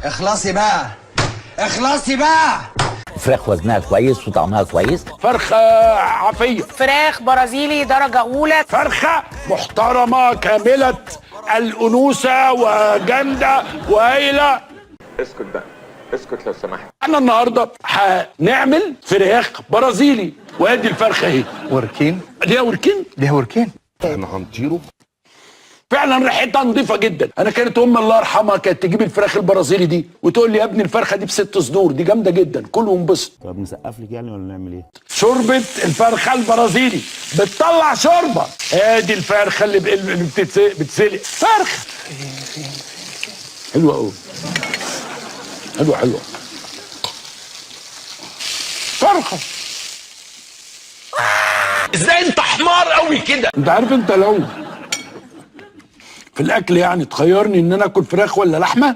اخلصي بقى، اخلصي بقى. فراخ وزنها كويس وطعمها كويس. فرخة عافية، فراخ برازيلي درجة أولى، فرخة محترمة كاملة الأنوثة وجامدة وهايلة. اسكت بقى، اسكت لو سمحت. احنا النهارده هنعمل فراخ برازيلي، وادي الفرخة اهي. وركين، ليها وركين؟ ليها وركين. احنا هنطيره. فعلا ريحتها نظيفه جدا. انا كانت امي الله يرحمها كانت تجيب الفراخ البرازيلي دي وتقول لي يا ابني الفرخه دي ب6 صدور، دي جامده جدا، كل وانبسط. طب نسقف لك يعني ولا نعمل ايه؟ شوربه الفرخه البرازيلي بتطلع شوربه. ادي الفرخه اللي بتسلق فرخه حلوه قوي، حلوه فرخه. ازاي انت حمار قوي كده؟ انت عارف انت لو في الاكل يعني تخيرني ان انا اكل فراخ ولا لحمه،